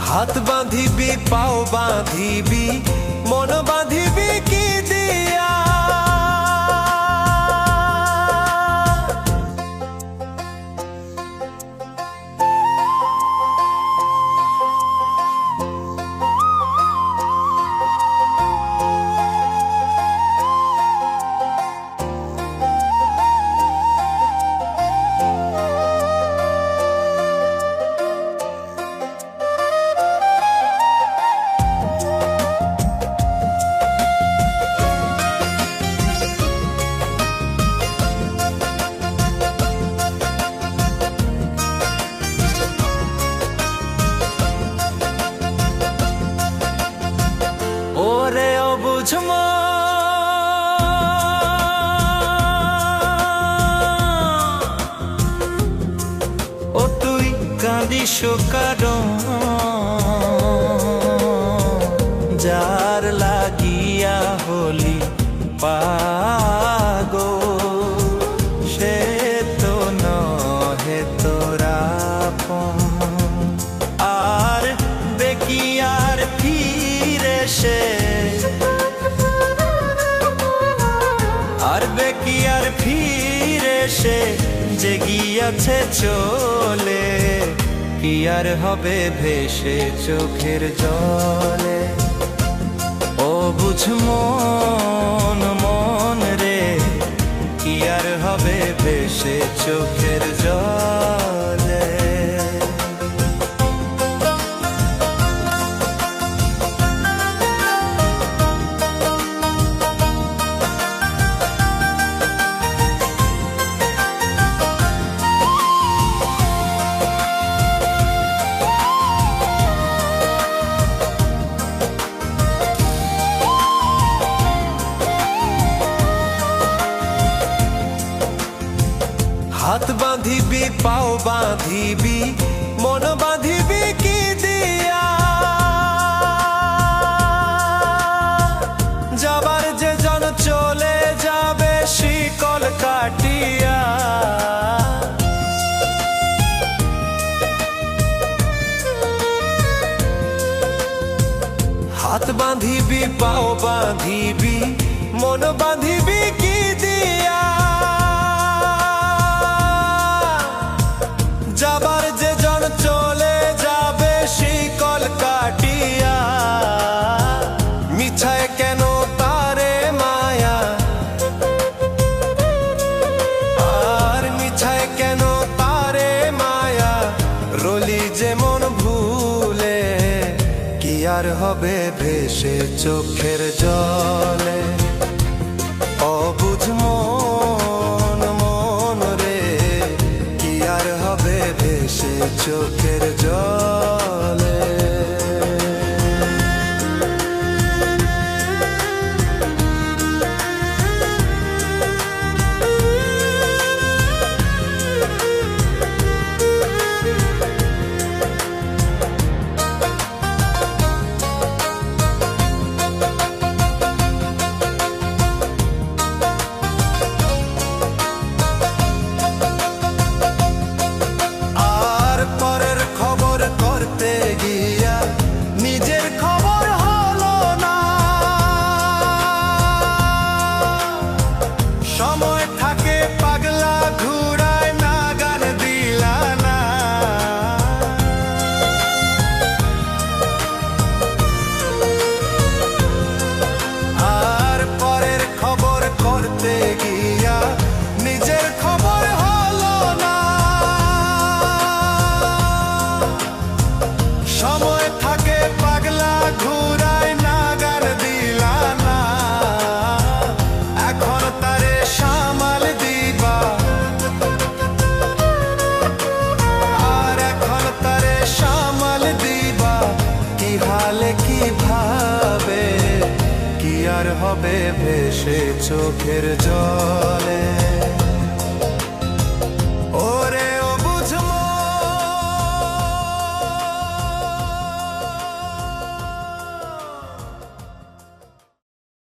হাত বাঁধিবি পাও বাঁধিবি মন বাঁধিবি কি দিয়া? ওরে অবুঝ ও তুই কাঁদিস কারণ যার লাগিয়া হলি পাগল সে তো নহে তোরা আর দেখি আর ফিরে সে কি আর ফিরে সে যে গিয়াছে চলে কি আর হবে ভেসে চোখের জলে? ও বুঝ মন মন রে কি আর হবে ভেসে চোখের জলে? হাত বাঁধিবি পাও বাঁধিবি মন বাঁধিবি কি দিয়া? যাবার যে জন চলে যাবে শিকল কাটিয়া। হাত বাঁধিবি পাও বাঁধিবি মন বাঁধিবি কি দিয়া? যাবার যে জন চলে যাবে শিকল কাটিয়া। মিছায় কেন তারে মায়া আর মিছায় কেন তারে মায়া? রলি যেমন ভুলে কি আর হবে ভেসে চোখের জলে? অবুঝ মন মন রে কি আর হবে ভেসে চোখের জলে? হবে ভেসে চোখের জলে?